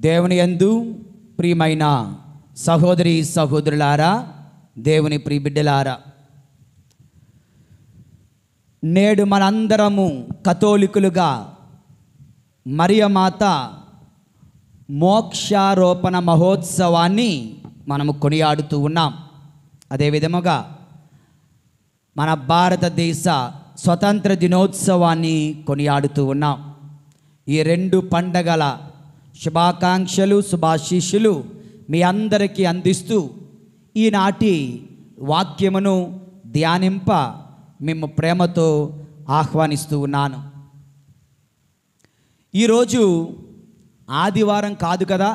దేవుని యందు ప్రియమైన సహోదరి సహోదరులారా, దేవుని ప్రియ బిడ్డలారా, నేడు మనందరము కథోలికులుగా మరియమాత మోక్షారోపణ మహోత్సవాన్ని మనము కొనియాడుతూ ఉన్నాం. అదేవిధముగా మన భారతదేశ స్వతంత్ర దినోత్సవాన్ని కొనియాడుతూ ఉన్నాం. ఈ రెండు పండగల శుభాకాంక్షలు, శుభాశీస్సులు మీ అందరికీ అందిస్తూ ఈనాటి వాక్యమును ధ్యానింప మేము ప్రేమతో ఆహ్వానిస్తూ ఉన్నాను. ఈరోజు ఆదివారం కాదు కదా,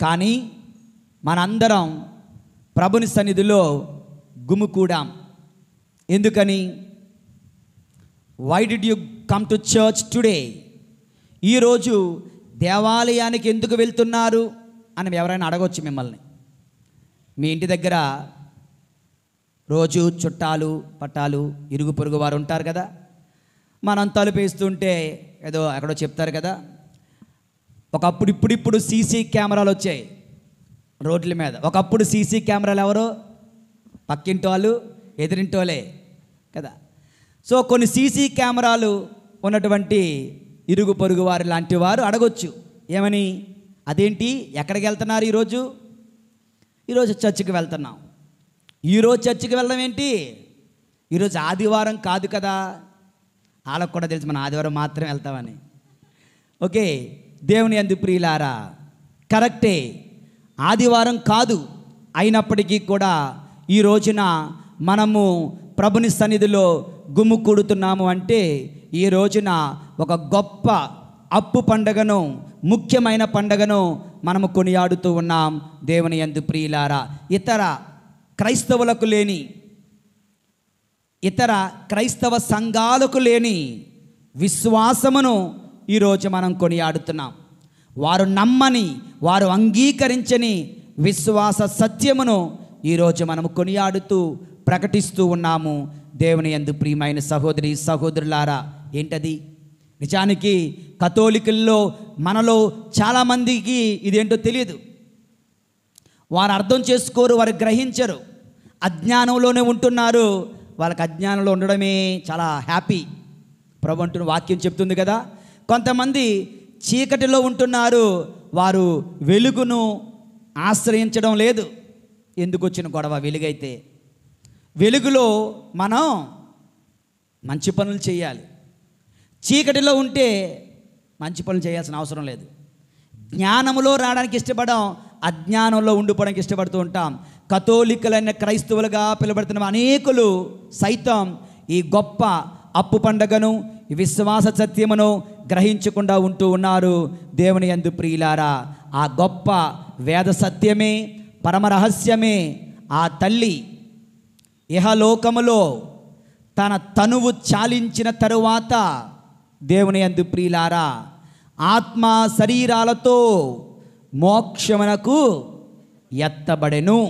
కానీ మనందరం ప్రభుని సన్నిధిలో గుమికూడాం. ఎందుకని? Why did you come to church today? ఈరోజు దేవాలయానికి ఎందుకు వెళ్తున్నారు అని ఎవరైనా అడగవచ్చు మిమ్మల్ని. మీ ఇంటి దగ్గర రోజు చుట్టాలు పట్టాలు ఇరుగు పొరుగు వారు ఉంటారు కదా. మనం తలుపేస్తుంటే ఏదో ఎక్కడో చెప్తారు కదా. ఒకప్పుడు ఇప్పుడు సీసీ కెమెరాలు వచ్చాయి రోడ్ల మీద. ఒకప్పుడు సీసీ కెమెరాలు ఎవరో పక్కింటి వాళ్ళు, ఎదిరింటి వాళ్ళే కదా. సో కొన్ని సీసీ కెమెరాలు ఉన్నటువంటి ఇరుగు పొరుగు వారు లాంటి వారు అడగొచ్చు, ఏమని? అదేంటి, ఎక్కడికి వెళ్తున్నారు ఈరోజు? ఈరోజు చర్చికి వెళ్తున్నాం. ఈరోజు చర్చికి వెళ్ళడం ఏంటి? ఈరోజు ఆదివారం కాదు కదా. వాళ్ళకు కూడా తెలుసు మనం ఆదివారం మాత్రం వెళ్తామని. ఓకే, దేవుని యందు ప్రియులారా, కరెక్టే, ఆదివారం కాదు. అయినప్పటికీ కూడా ఈ రోజున మనము ప్రభుని సన్నిధిలో గుమ్ముకూడుతున్నాము అంటే ఈ రోజున ఒక గొప్ప అప్పు పండగను, ముఖ్యమైన పండగను మనము కొనియాడుతూ ఉన్నాం. దేవుని యందు ప్రియులారా, ఇతర క్రైస్తవులకు లేని, ఇతర క్రైస్తవ సంఘాలకు లేని విశ్వాసమును ఈరోజు మనం కొనియాడుతున్నాం. వారు నమ్మని, వారు అంగీకరించని విశ్వాస సత్యమును ఈరోజు మనము కొనియాడుతూ ప్రకటిస్తూ ఉన్నాము. దేవుని యందు ప్రియమైన సహోదరి సహోదరులారా, ఏంటది? నిజానికి కథోలికుల్లో మనలో చాలామందికి ఇదేంటో తెలియదు. వారు అర్థం చేసుకోరు, వారు గ్రహించరు, అజ్ఞానంలోనే ఉంటున్నారు. వాళ్ళకి అజ్ఞానంలో ఉండడమే చాలా హ్యాపీ. ప్రభు అంటున్న వాక్యం చెప్తుంది కదా, కొంతమంది చీకటిలో ఉంటున్నారు, వారు వెలుగును ఆశ్రయించడం లేదు. ఎందుకు వచ్చిన గొడవ? వెలుగైతే వెలుగులో మనం మంచి పనులు చేయాలి. చీకటిలో ఉంటే మంచి పనులు చేయాల్సిన అవసరం లేదు. జ్ఞానంలో రావడానికి ఇష్టపడం, అజ్ఞానంలో ఉండిపోవడానికి ఇష్టపడుతూ ఉంటాం. కథోలికలైన క్రైస్తవులుగా పిలువబడుతున్న అనేకులు సైతం ఈ గొప్ప అప్పు పండగను, ఈ విశ్వాస సత్యమును గ్రహించకుండా ఉంటూ ఉన్నారు. దేవుని యందు ప్రియులారా, ఆ గొప్ప వేద సత్యమే, పరమరహస్యమే ఆ తల్లి ఇహలోకములో తన తనువు చాలించిన తరువాత దేవుని యందు ప్రియులారా ఆత్మ శరీరాలతో మోక్షమునకు ఎత్తబడెను.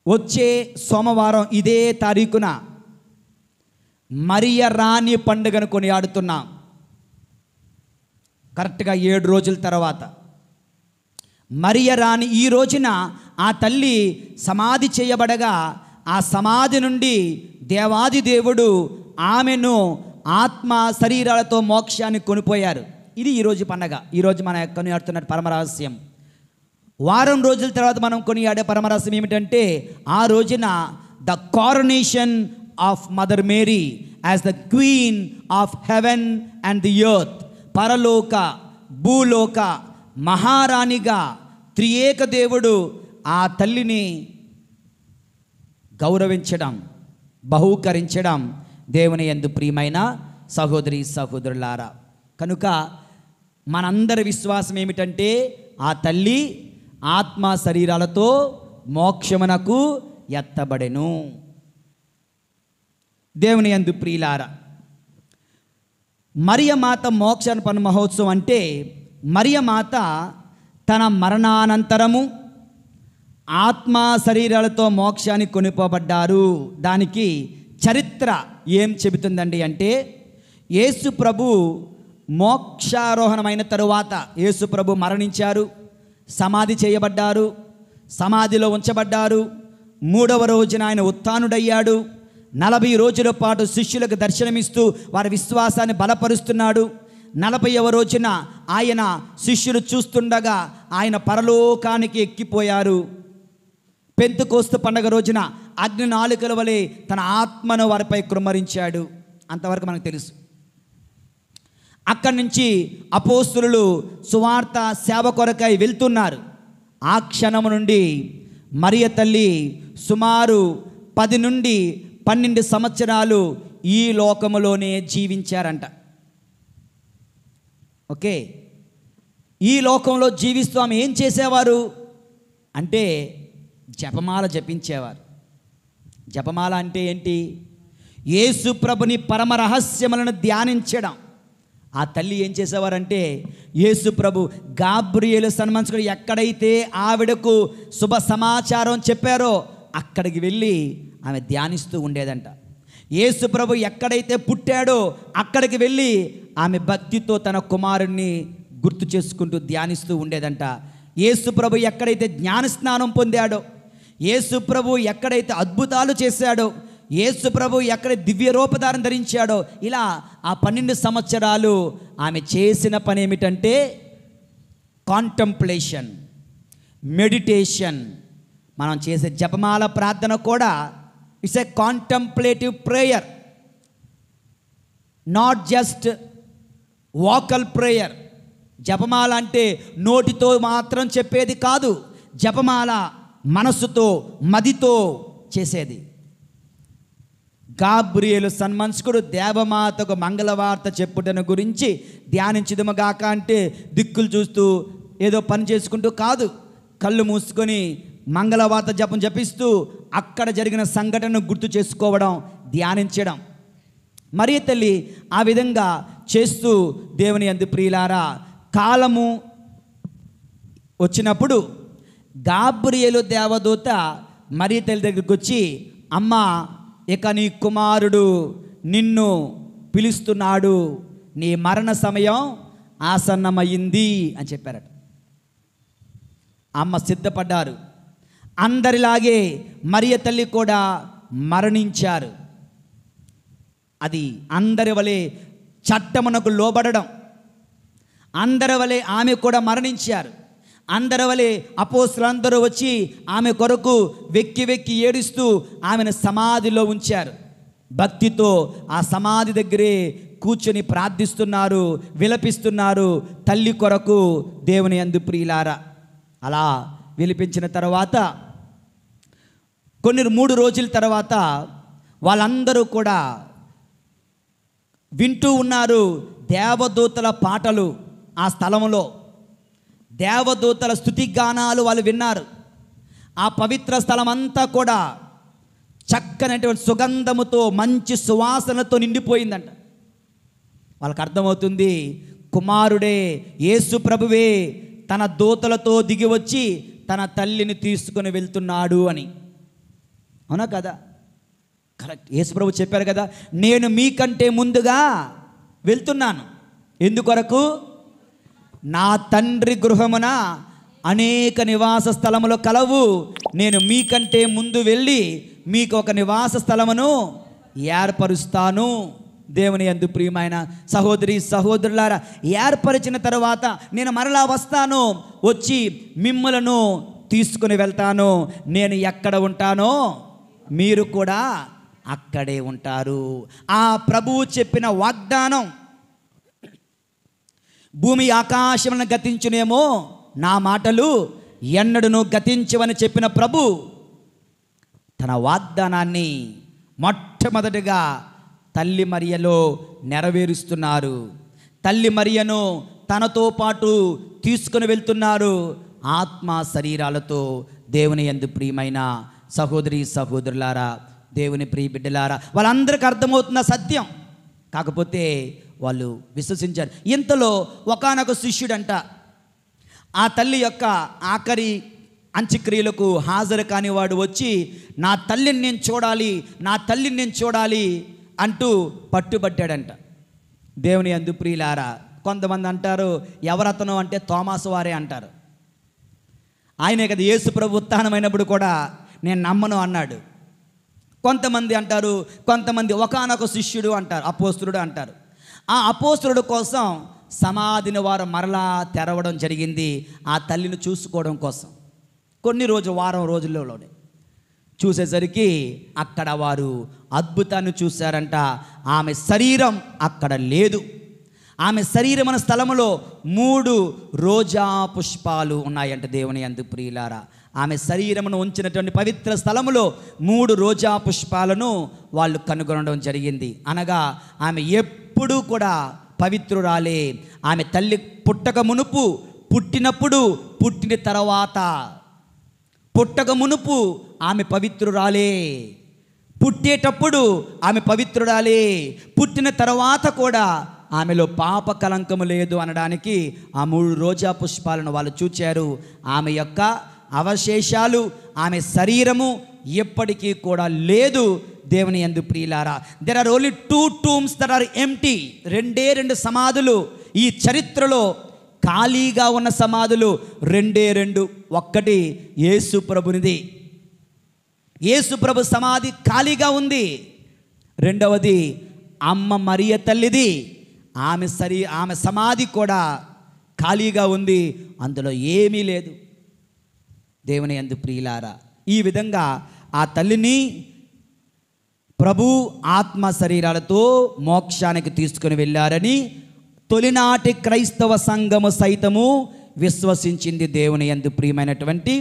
వచ్చే సోమవారం ఇదే తారీఖున మరియ రాణి పండుగను కొనియాడుతున్నాం. కరెక్ట్గా 7 రోజుల తర్వాత మరియ రాణి, ఈ రోజున ఆ తల్లి సమాధి చేయబడగా ఆ సమాధి నుండి దేవాది దేవుడు ఆమెను ఆత్మ శరీరాలతో మోక్షాన్ని కొనిపోయారు. ఇది ఈరోజు పండగ. ఈరోజు మన కొనియాడుతున్న పరమరహస్యం. వారం రోజుల తర్వాత మనం కొనియాడే పరమరహస్యం ఏమిటంటే, ఆ రోజున the coronation of mother Mary as the queen of heaven and the earth. పరలోక భూలోక మహారాణిగా త్రియేక దేవుడు ఆ తల్లిని గౌరవించడం, బహూకరించడం దేవుని యందు ప్రియమైన సహోదరి సహోదరులారా. కనుక మనందరి విశ్వాసం ఏమిటంటే, ఆ తల్లి ఆత్మ శరీరాలతో మోక్షమునకు ఎత్తబడెను. దేవుని యందు ప్రియులారా, మరియమాత మోక్షార్పణ మహోత్సవం అంటే మరియమాత తన మరణానంతరము ఆత్మ శరీరాలతో మోక్షానికి కొనిపోబడ్డారు. దానికి చరిత్ర ఏం చెబుతుందండి అంటే, యేసు ప్రభు మోక్షారోహణమైన తరువాత యేసు ప్రభు మరణించారు, సమాధి చేయబడ్డారు, సమాధిలో ఉంచబడ్డారు. 3వ రోజున ఆయన ఉత్థానుడయ్యాడు. 40 రోజుల పాటు శిష్యులకు దర్శనమిస్తూ వారి విశ్వాసాన్ని బలపరుస్తున్నాడు. 40వ రోజున ఆయన శిష్యులు చూస్తుండగా ఆయన పరలోకానికి ఎక్కిపోయారు. పెంతెకోస్తు పండగ రోజున అగ్ని నాలుకల వలె తన ఆత్మను వారిపై కృమ్మరించాడు. అంతవరకు మనకు తెలుసు. అక్కడి నుంచి అపోస్తులు సువార్త సేవ కొరకై వెళ్తున్నారు. ఆ క్షణం నుండి మరియ తల్లి సుమారు 10 నుండి 12 సంవత్సరాలు ఈ లోకములోనే జీవించారంట. ఓకే, ఈ లోకంలో జీవిస్తూ ఆమె ఏం చేసేవారు అంటే జపమాల జపించేవారు. జపమాల అంటే ఏంటి? యేసు ప్రభుని పరమ రహస్యములను ధ్యానించడం. ఆ తల్లి ఏం చేసేవారంటే యేసు ప్రభు గాబ్రియేలు సన్మంచుకుడు ఎక్కడైతే ఆవిడకు శుభ సమాచారం చెప్పారో అక్కడికి వెళ్ళి ఆమె ధ్యానిస్తూ ఉండేదంట. యేసు ప్రభు ఎక్కడైతే పుట్టాడో అక్కడికి వెళ్ళి ఆమె భక్తితో తన కుమారుణ్ణి గుర్తు చేసుకుంటూ ధ్యానిస్తూ ఉండేదంట. యేసు ప్రభు ఎక్కడైతే జ్ఞానస్నానం పొందాడో, యేసు ప్రభు ఎక్కడైతే అద్భుతాలు చేశాడో, యేసు ప్రభు ఎక్కడ దివ్య రూపధారణ ధరించాడో, ఇలా ఆ 12 సంవత్సరాలు ఆమె చేసిన పని ఏమిటంటే కాంటంప్లేషన్, మెడిటేషన్. మనం చేసే జపమాల ప్రార్థన కూడా it's a contemplative prayer, not just vocal prayer. జపమాల అంటే నోటితో మాత్రం చెప్పేది కాదు. జపమాల మనసుతో, మదితో చేసేది. గాబ్రియేలు సన్మంచుకుడు దేవమాతకు మంగళవార్త చెప్పుటను గురించి ధ్యానించుదుముగాక అంటే దిక్కులు చూస్తూ ఏదో పని చేసుకుంటూ కాదు, కళ్ళు మూసుకొని మంగళవార్త జపం జపిస్తూ అక్కడ జరిగిన సంఘటనను గుర్తు చేసుకోవడం, ధ్యానించడం. మరియ తల్లి ఆ విధంగా చేస్తూ దేవుని యందు ప్రియులారా కాలము వచ్చినప్పుడు గాబ్రియేలు దేవదూత మరియ తల్లి దగ్గరికి వచ్చి, అమ్మా, ఇక నీ కుమారుడు నిన్ను పిలుస్తున్నాడు, నీ మరణ సమయం ఆసన్నమయ్యింది అని చెప్పారట. అమ్మ సిద్ధపడ్డారు. అందరిలాగే మరియ తల్లి కూడా మరణించారు. అది అందరి వలె చట్టమునకు లోబడడం. అందరి వలె ఆమె కూడా మరణించారు. అందరి వలె అపోస్తలులందరూ వచ్చి ఆమె కొరకు వెక్కి వెక్కి ఏడుస్తూ ఆమెను సమాధిలో ఉంచారు. భక్తితో ఆ సమాధి దగ్గరే కూర్చొని ప్రార్థిస్తున్నారు, విలపిస్తున్నారు తల్లి కొరకు దేవుని యందు ప్రియులారా. అలా విలిపించిన తర్వాత కొన్ని 3 రోజుల తర్వాత వాళ్ళందరూ కూడా వింటూ ఉన్నారు దేవదూతల పాటలు. ఆ స్థలంలో దేవదూతల స్తుతిగానాలు వాళ్ళు విన్నారు. ఆ పవిత్ర స్థలం అంతా కూడా చక్కనటువంటి సుగంధముతో, మంచి సువాసనతో నిండిపోయిందంట. వాళ్ళకి అర్థమవుతుంది కుమారుడే యేసు ప్రభువే తన దూతలతో దిగి వచ్చి తన తల్లిని తీసుకుని వెళ్తున్నాడు అని. అవునా కదా? కరెక్ట్. యేసు ప్రభు చెప్పారు కదా, నేను మీకంటే ముందుగా వెళ్తున్నాను. ఎందుకొరకు? నా తండ్రి గృహమున అనేక నివాస స్థలములు కలవు. నేను మీకంటే ముందు వెళ్ళి మీకు ఒక నివాస స్థలమును ఏర్పరుస్తాను. దేవుని యందు ప్రియమైన సహోదరి సహోదరులారా, ఏర్పరిచిన తర్వాత నేను మరలా వస్తాను, వచ్చి మిమ్మలను తీసుకుని వెళ్తాను. నేను ఎక్కడ ఉంటానో మీరు కూడా అక్కడే ఉంటారు. ఆ ప్రభువు చెప్పిన వాగ్దానం, భూమి ఆకాశములను గతించునేమో, నా మాటలు ఎన్నడూను గతించవని చెప్పిన ప్రభు తన వాగ్దానాన్ని మొట్టమొదటిగా తల్లి మరియలో నెరవేరుస్తున్నారు. తల్లి మరియను తనతో పాటు తీసుకుని వెళ్తున్నారు ఆత్మ శరీరాలతో. దేవుని యందు ప్రియమైన సహోదరి సహోదరులారా, దేవుని ప్రియ బిడ్డలారా, వాళ్ళందరికీ అర్థమవుతున్న సత్యం. కాకపోతే వాళ్ళు విశ్వసించారు. ఇంతలో ఒకానొక శిష్యుడంట ఆ తల్లి యొక్క ఆఖరి అంత్యక్రియలకు హాజరు కాని వాడు వచ్చి, నా తల్లిని నేను చూడాలి, నా తల్లిని నేను చూడాలి అంటూ పట్టుబట్టాడంట. దేవుని యందు ప్రియులారా, కొంతమంది అంటారు ఎవరతను అంటే తోమాసు వారే అంటారు. ఆయనే కదా యేసు ప్రభు ఉత్థానమైనప్పుడు కూడా నేను నమ్మను అన్నాడు. కొంతమంది అంటారు, కొంతమంది ఒకానొక శిష్యుడు అంటారు, అపోస్తులుడు అంటారు. ఆ అపోస్తులుడు కోసం సమాధిని వారు మరలా తెరవడం జరిగింది, ఆ తల్లిని చూసుకోవడం కోసం. కొన్ని వారం రోజుల్లోనే చూసేసరికి అక్కడ వారు అద్భుతాన్ని చూశారంట. ఆమె శరీరం అక్కడ లేదు. ఆమె శరీరం అనే స్థలములో 3 రోజా పుష్పాలు ఉన్నాయంట. దేవుని యందు ప్రియులారా, ఆమె శరీరమును ఉంచినటువంటి పవిత్ర స్థలములో 3 రోజా పుష్పాలను వాళ్ళు కనుగొనడం జరిగింది. అనగా ఆమె ఎప్పుడూ కూడా పవిత్రురాలే. ఆమె తల్లి పుట్టక మునుపు, పుట్టినప్పుడు, పుట్టిన తర్వాత, పుట్టక మునుపు ఆమె పవిత్రురాలే, పుట్టేటప్పుడు ఆమె పవిత్రురాలే, పుట్టిన తర్వాత కూడా ఆమెలో పాప కలంకము లేదు అనడానికి ఆ 3 రోజా పుష్పాలను వాళ్ళు చూచారు. ఆమె యొక్క అవశేషాలు, ఆమె శరీరము ఎప్పటికీ కూడా లేదు. దేవుని యందు ప్రియులారా, there are only 2 tombs that are empty. 2 సమాధులు ఈ చరిత్రలో ఖాళీగా ఉన్న సమాధులు 2. ఒక్కటి యేసు ప్రభునిది, యేసు ప్రభు సమాధి ఖాళీగా ఉంది. రెండవది అమ్మ మరియ తల్లిది, ఆమె సమాధి కూడా ఖాళీగా ఉంది, అందులో ఏమీ లేదు. దేవుని యందు ప్రియులారా, ఈ విధంగా ఆ తల్లిని ప్రభు ఆత్మ శరీరాలతో మోక్షానికి తీసుకుని వెళ్ళారని తొలినాటి క్రైస్తవ సంఘము సైతము విశ్వసించింది. దేవుని యందు ప్రియమైనటువంటి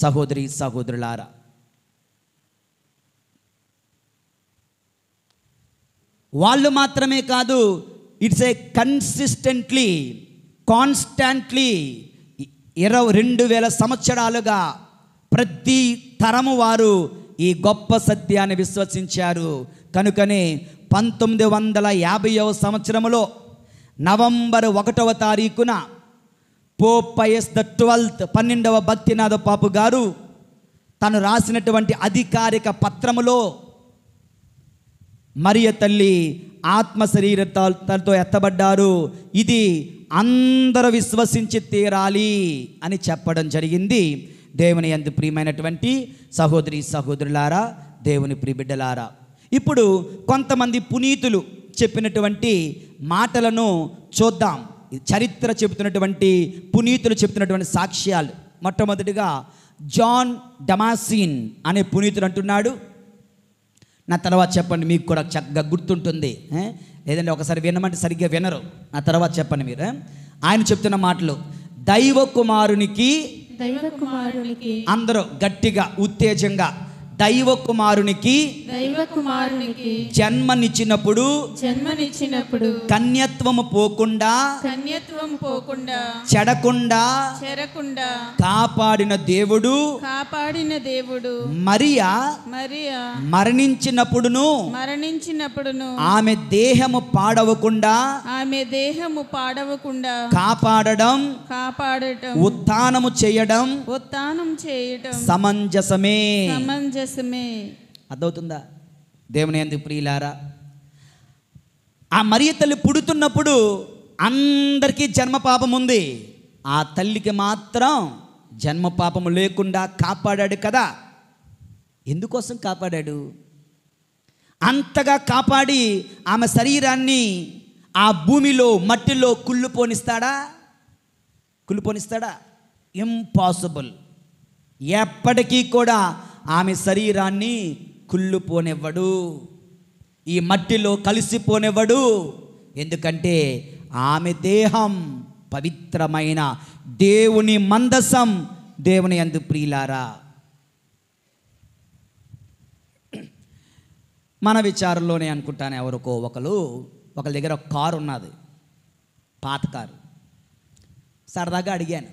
సహోదరి సహోదరులారా, వాళ్ళు మాత్రమే కాదు, ఇట్స్ ఏ కాన్స్టాంట్లీ 2000 సంవత్సరాలుగా ప్రతి తరము వారు ఈ గొప్ప సత్యాన్ని విశ్వసించారు. కనుకనే 1950వ సంవత్సరములో నవంబర్ 1వ తారీఖున పోప్ పయస్ ద 12వ భక్తినాథ పాపు గారు తను రాసినటువంటి అధికారిక పత్రములో మరియ తల్లి ఆత్మ శరీరతో ఎత్తబడ్డారు, ఇది అందరూ విశ్వసించి తీరాలి అని చెప్పడం జరిగింది. దేవుని యందు ప్రియమైనటువంటి సహోదరి సహోదరులారా, దేవుని ప్రియబిడ్డలారా, ఇప్పుడు కొంతమంది పునీతులు చెప్పినటువంటి మాటలను చూద్దాం. చరిత్ర చెబుతున్నటువంటి పునీతులు చెబుతున్నటువంటి సాక్ష్యాలు. మొట్టమొదటిగా జాన్ డమాసిన్ అనే పునీతుడు అంటున్నాడు. నా తర్వాత చెప్పండి, మీకు కూడా చక్కగా గుర్తుంటుంది. లేదంటే ఒకసారి వినమంటే సరిగ్గా వినరు. నా తర్వాత చెప్పండి మీరు. ఆయన చెప్తున్న మాటలు, దైవ కుమారునికి అందరూ గట్టిగా ఉత్తేజంగా, దైవ కుమారునికి జన్మనిచ్చినప్పుడు కన్యత్వము పోకుండా చెడకుండా కాపాడిన దేవుడు మరియా మరణించినప్పుడును ఆమె దేహము పాడవకుండా కాపాడడం ఉత్థానము చేయడం సమంజసమే. అర్థవుతుందా దేవుని యందు ప్రియులారా? ఆ మరియ తల్లి పుడుతున్నప్పుడు అందరికీ జన్మ పాపం ఉంది, ఆ తల్లికి మాత్రం జన్మ పాపము లేకుండా కాపాడాడు కదా. ఎందుకోసం కాపాడాడు? అంతగా కాపాడి ఆమె శరీరాన్ని ఆ భూమిలో మట్టిలో కుళ్ళుపోనిస్తాడా? ఇంపాసిబుల్. ఎప్పటికీ కూడా ఆమె శరీరాన్ని కుళ్ళుపోనివ్వడు, ఈ మట్టిలో కలిసిపోనివ్వడు. ఎందుకంటే ఆమె దేహం పవిత్రమైన దేవుని మందసం. దేవుని యందు ప్రియులారా, మన విచారంలోనే అనుకుంటాను, ఎవరికో ఒకరి దగ్గర ఒక కారు ఉన్నది, పాత కారు. సరదాగా అడిగాను,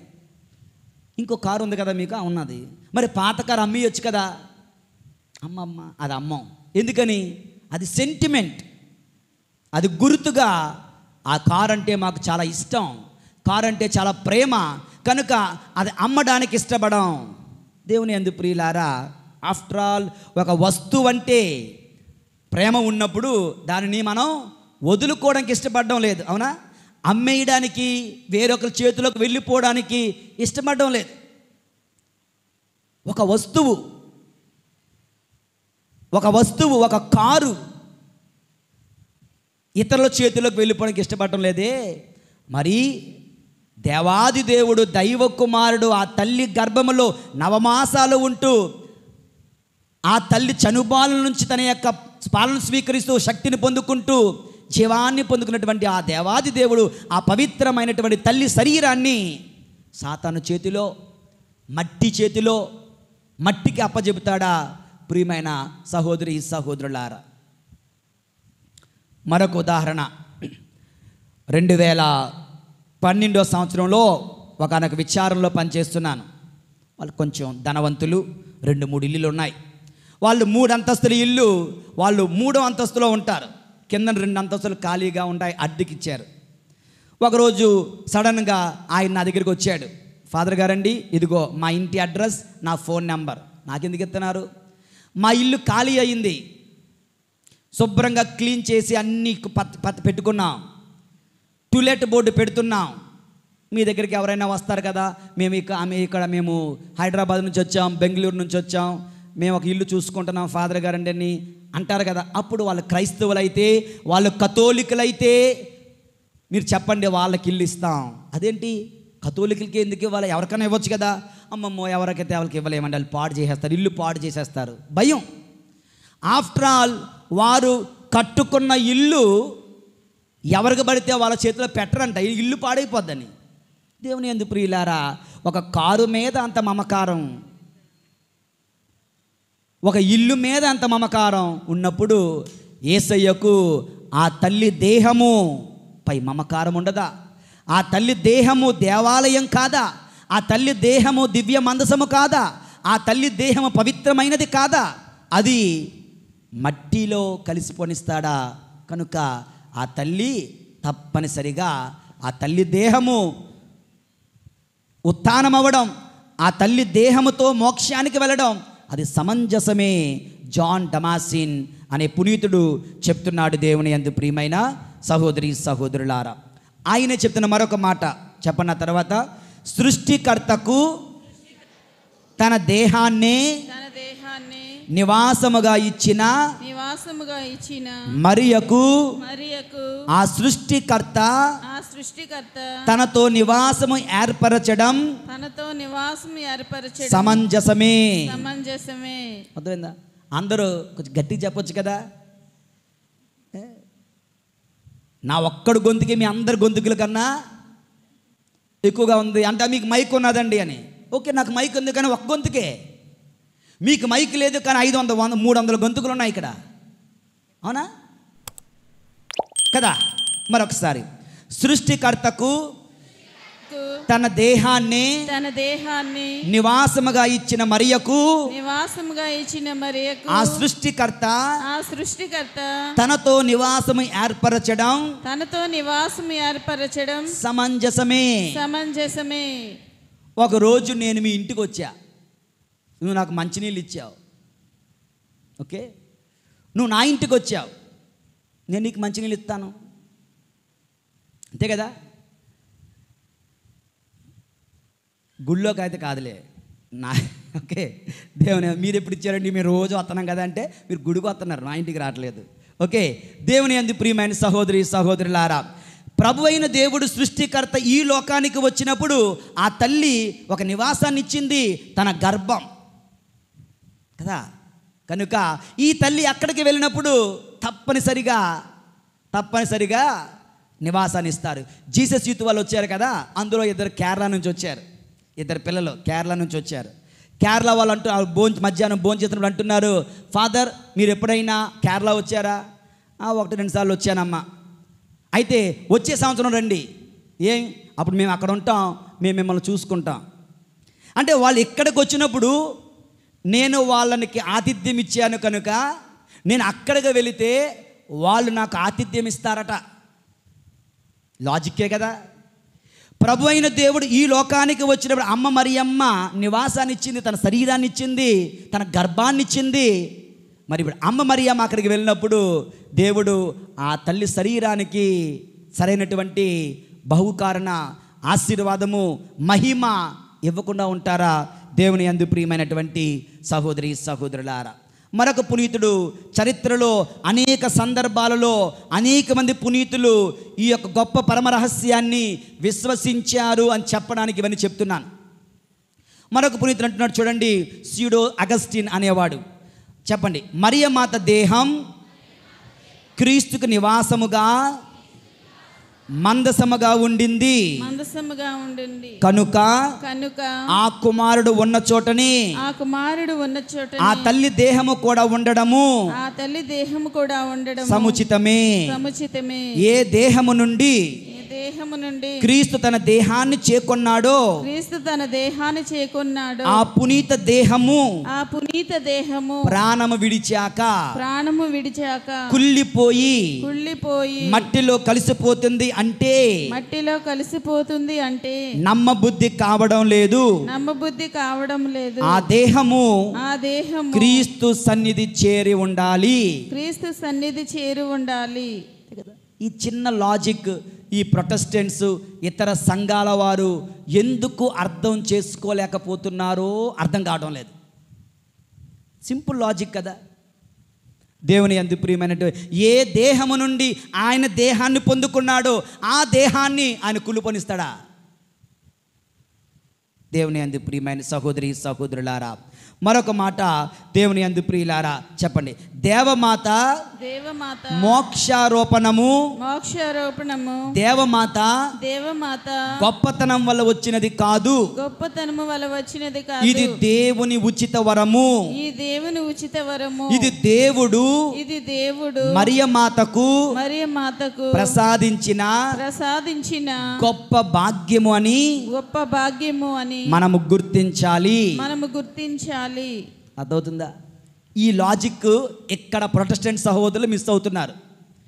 ఇంకో కారు ఉంది కదా మీకు? ఉన్నది. మరి పాత కారు అమ్మేయచ్చు కదా. అమ్మమ్మ అది అమ్మం. ఎందుకని? అది సెంటిమెంట్, అది గుర్తుగా. ఆ కారు అంటే మాకు చాలా ఇష్టం, కారు అంటే చాలా ప్రేమ, కనుక అది అమ్మడానికి ఇష్టపడం. దేవుని యందు ప్రియులారా, ఆఫ్టర్ ఆల్ ఒక వస్తువు అంటే ప్రేమ ఉన్నప్పుడు దానిని మనం వదులుకోవడానికి ఇష్టపడడం లేదు, అవునా? అమ్మేయడానికి, వేరొకరి చేతిలోకి వెళ్ళిపోవడానికి ఇష్టపడడం లేదు. ఒక వస్తువు, ఒక కారు ఇతరుల చేతిలోకి వెళ్ళిపోవడానికి ఇష్టపడటం లేదే. మరి దేవాది దేవుడు, దైవ కుమారుడు ఆ తల్లి గర్భములో నవమాసాలు ఉంటూ ఆ తల్లి చనుబాల నుంచి తన యొక్క పాలన స్వీకరిస్తూ శక్తిని పొందుకుంటూ జీవాన్ని పొందుకున్నటువంటి ఆ దేవాది దేవుడు ఆ పవిత్రమైనటువంటి తల్లి శరీరాన్ని సాతాను చేతిలో, మట్టి చేతిలో, మట్టికి అప్పజెపుతాడా? ప్రియమైన సహోదరి సహోదరులారా, మరొక ఉదాహరణ. 2012వ సంవత్సరంలో ఒకనొక విచారంలో పనిచేస్తున్నాను. వాళ్ళు కొంచెం ధనవంతులు, 2-3 ఇల్లులు ఉన్నాయి. వాళ్ళు 3 అంతస్తుల ఇల్లు, వాళ్ళు 3వ అంతస్తులో ఉంటారు. కింద 2 అంతస్తులు ఖాళీగా ఉంటాయి, అద్దెకిచ్చారు. ఒకరోజు సడన్గా ఆయన నా దగ్గరికి వచ్చాడు. ఫాదర్ గారండి, ఇదిగో మా ఇంటి అడ్రస్, నా ఫోన్ నెంబర్. నాకెందుకు ఇస్తున్నారు? మా ఇల్లు ఖాళీ అయింది, శుభ్రంగా క్లీన్ చేసి అన్నీ పెట్టుకున్నాం, టూలెట్ బోర్డు పెడుతున్నాం. మీ దగ్గరికి ఎవరైనా వస్తారు కదా, మేము హైదరాబాద్ నుంచి వచ్చాం, బెంగళూరు నుంచి వచ్చాం, మేము ఒక ఇల్లు చూసుకుంటున్నాం ఫాదర్ గారండి అని అంటారు కదా. అప్పుడు వాళ్ళు క్రైస్తవులైతే, వాళ్ళు కథోలికులైతే మీరు చెప్పండి, వాళ్ళకి ఇల్లు ఇస్తాం. అదేంటి కథోలికులకి ఎందుకు ఇవ్వాలి? ఎవరికైనా ఇవ్వచ్చు కదా. అమ్మమ్మో, ఎవరికైతే వాళ్ళకి ఇవ్వలేమండి, వాళ్ళు పాడు చేసేస్తారు, ఇల్లు పాడు చేసేస్తారు, భయం. ఆఫ్టర్ ఆల్ వారు కట్టుకున్న ఇల్లు ఎవరికి పడితే వాళ్ళ చేతిలో పెట్టరంట, ఇల్లు పాడైపోద్దని. దేవుని యందు ప్రియులారా, ఒక కారు మీద అంత మమకారం, ఒక ఇల్లు మీద అంత మమకారం ఉన్నప్పుడు యేసయ్యకు ఆ తల్లి దేహము పై మమకారం ఉండదా? ఆ తల్లి దేహము దేవాలయం కాదా? ఆ తల్లి దేహము దివ్య మందసము కాదా? ఆ తల్లి దేహము పవిత్రమైనది కాదా? అది మట్టిలో కలిసిపోనిస్తాడా? కనుక ఆ తల్లి తప్పనిసరిగా, ఆ తల్లి దేహము ఉత్థానమవ్వడం, ఆ తల్లి దేహముతో మోక్షానికి వెళ్ళడం అది సమంజసమే. జాన్ డమాసిన్ అనే పునీతుడు చెప్తున్నాడు. దేవుని యందు ప్రియమైన సహోదరి సహోదరులారా, ఆయనే చెప్తున్న మరొక మాట చెప్పన్న తర్వాత, సృష్టికర్తకు తన దేహాన్ని నివాసముగా ఇచ్చిన మరియకు ఆ సృష్టికర్త తనతో నివాసము ఏర్పరచడం సమంజసమే. అర్థమైందా? అందరూ కొంచెం గట్టిగా చెప్పొచ్చు కదా. నా ఒక్కడు గొంతుకి మీ అందరి గొంతుకుల కన్నా ఎక్కువగా ఉంది అంటే మీకు మైక్ ఉన్నదండి అని. ఓకే, నాకు మైక్ ఉంది కానీ ఒక్క గొంతుకే. మీకు మైక్ లేదు కానీ 500-300 గొంతుకులు ఉన్నాయి ఇక్కడ, అవునా కదా? మరొకసారి, సృష్టికర్తకు తన దేహాన్ని నివాసముగా ఇచ్చిన మరియకు ఆ సృష్టికర్త తనతో నివాసము ఏర్పరచడం సమంజసమే. ఒకరోజు నేను మీ ఇంటికి వచ్చా, నువ్వు నాకు మంచినీళ్ళు ఇచ్చావు. ఓకే, నువ్వు నా ఇంటికి వచ్చావు, నేను నీకు మంచినీళ్ళు ఇస్తాను, అంతే కదా? గుళ్ళోకి అయితే కాదులే నా. ఓకే, దేవుని మీరు ఎప్పుడు ఇచ్చారండి? మీరు రోజు వస్తున్నాం కదా అంటే మీరు గుడికి వస్తున్నారు, నా ఇంటికి రావట్లేదు. ఓకే, దేవుని యందు ప్రియమైన సహోదరి సహోదరులారా, ప్రభు అయిన దేవుడు సృష్టికర్త ఈ లోకానికి వచ్చినప్పుడు ఆ తల్లి ఒక నివాసాన్ని ఇచ్చింది, తన గర్భం కదా. కనుక ఈ తల్లి అక్కడికి వెళ్ళినప్పుడు తప్పనిసరిగా నివాసాన్ని ఇస్తారు. జీసస్ యూత్ వాళ్ళు వచ్చారు కదా, అందులో 2 కేరళ నుంచి వచ్చారు, 2 పిల్లలు కేరళ నుంచి వచ్చారు. కేరళ వాళ్ళు మధ్యాహ్నం భోంచేసినప్పుడు అంటున్నారు, ఫాదర్ మీరు ఎప్పుడైనా కేరళ వచ్చారా? 1-2 సార్లు వచ్చానమ్మా. అయితే వచ్చే సంవత్సరం రండి. ఏం? అప్పుడు మేము అక్కడ ఉంటాం, మేము మిమ్మల్ని చూసుకుంటాం. అంటే వాళ్ళు ఇక్కడికి వచ్చినప్పుడు నేను వాళ్ళకి ఆతిథ్యం ఇచ్చాను కనుక నేను అక్కడికి వెళితే వాళ్ళు నాకు ఆతిథ్యం ఇస్తారట. లాజిక్కే కదా. ప్రభు అయిన దేవుడు ఈ లోకానికి వచ్చినప్పుడు అమ్మ మరియమ్మ నివాసాన్ని ఇచ్చింది, తన శరీరాన్ని ఇచ్చింది, తన గర్భాన్ని ఇచ్చింది. మరి ఇప్పుడు అమ్మ మరియమ్మ అక్కడికి వెళ్ళినప్పుడు దేవుడు ఆ తల్లి శరీరానికి సరైనటువంటి బహుకారణ, ఆశీర్వాదము, మహిమ ఇవ్వకుండా ఉంటారా? దేవుని యందు ప్రియమైనటువంటి సహోదరి సహోదరులారా, మరొక పునీతుడు చరిత్రలో అనేక సందర్భాలలో అనేక మంది పునీతులు ఈ యొక్క గొప్ప పరమరహస్యాన్ని విశ్వసించారు అని చెప్పడానికి ఇవన్నీ చెప్తున్నాను. మరొక పునీతుడు అంటున్నాడు చూడండి, సీడో అగస్టిన్ అనేవాడు. చెప్పండి, మరియమాత దేహం క్రీస్తుకు నివాసముగా మందసముగా ఉండింది కనుక ఆ కుమారుడు ఉన్న చోటని ఆ తల్లి దేహము కూడా ఉండడము సముచితమే. ఏ దేహము నుండి క్రీస్తు తన దేహాన్ని చేకొన్నాడో ఆ పునీత దేహము ప్రాణము విడిచాక కుళ్ళిపోయి మట్టిలో కలిసిపోతుంది అంటే నమ్మబుద్ధి కావడం లేదు. ఆ దేహము క్రీస్తు సన్నిధి చేరి ఉండాలి. ఈ చిన్న లాజిక్ ఈ ప్రొటెస్టెంట్స్, ఇతర సంఘాల వారు ఎందుకు అర్థం చేసుకోలేకపోతున్నారో అర్థం కావడం లేదు. సింపుల్ లాజిక్ కదా. దేవుని యందు ప్రియమైనటువంటి ఏ దేహము నుండి ఆయన దేహాన్ని పొందుకున్నాడో ఆ దేహాన్ని ఆయన కుళ్ళుపొనిస్తాడా? దేవుని యందు ప్రియమైన సహోదరి సహోదరులారా, మరొక మాట దేవుని యందు ప్రియులారా, చెప్పండి, దేవమాత మోక్షారోపణము దేవమాత గొప్పతనం వల్ల వచ్చినది కాదు, ఇది దేవుని ఉచిత వరము. ఇది దేవుడు మరియమాతకు ప్రసాదించిన గొప్ప భాగ్యము అని మనము గుర్తించాలి. అర్థమవుతుందా? ఈ లాజిక్ ఇక్కడ ప్రొటెస్టెంట్ సహోదరులు మిస్ అవుతున్నారు.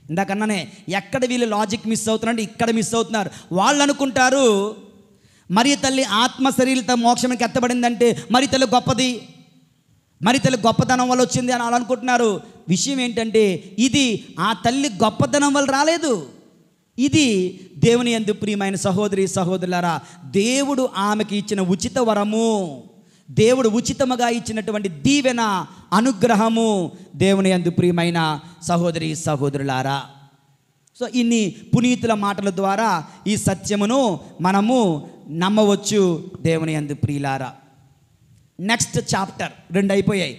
ఇందాకన్నానే, ఎక్కడ వీళ్ళు లాజిక్ మిస్ అవుతున్నారంటే ఇక్కడ మిస్ అవుతున్నారు. వాళ్ళు అనుకుంటారు మరి తల్లి ఆత్మ శరీరత మోక్షంకి ఎత్తబడిందంటే మరి తల్లి గొప్పది, మరి తల్లి గొప్పతనం వల్ల వచ్చింది అని వాళ్ళు అనుకుంటున్నారు. విషయం ఏంటంటే ఇది ఆ తల్లి గొప్పతనం వల్ల రాలేదు. ఇది దేవుని యందు ప్రియమైన సహోదరి సహోదరులారా, దేవుడు ఆమెకి ఇచ్చిన ఉచిత వరము, దేవుడు ఉచితముగా ఇచ్చినటువంటి దీవెన, అనుగ్రహము. దేవుని యందు ప్రియమైన సహోదరి సహోదరులారా, సో ఇన్ని పునీతుల మాటల ద్వారా ఈ సత్యమును మనము నమ్మవచ్చు. దేవుని యందు ప్రియులారా, నెక్స్ట్ చాప్టర్ 2 అయిపోయాయి.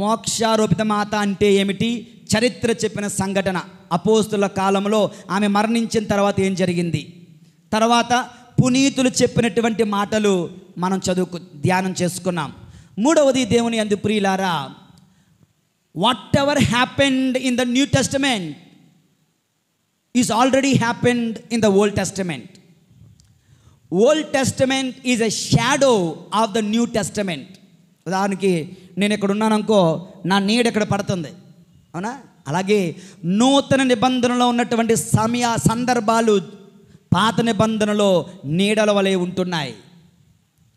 మోక్షారోపిత మాత అంటే ఏమిటి? చరిత్ర చెప్పిన సంఘటన. అపోస్తుల కాలంలో ఆమె మరణించిన తర్వాత ఏం జరిగింది, తర్వాత పునీతులు చెప్పినటువంటి మాటలు మనం ధ్యానం చేసుకున్నాం. మూడవది దేవుని యందు ప్రియులారా, what ever happened in the new testament is already happened in the old testament. Old testament is a shadow of the new testament. ఉదాహరణకి నేను ఇక్కడ ఉన్నాననుకో, నా నీడ ఇక్కడ పడుతుంది, అవునా? అలాగే నూతన నిబంధనలో ఉన్నటువంటి సందర్భాలు పాత నిబంధనలో నీడల వలె ఉంటున్నాయి.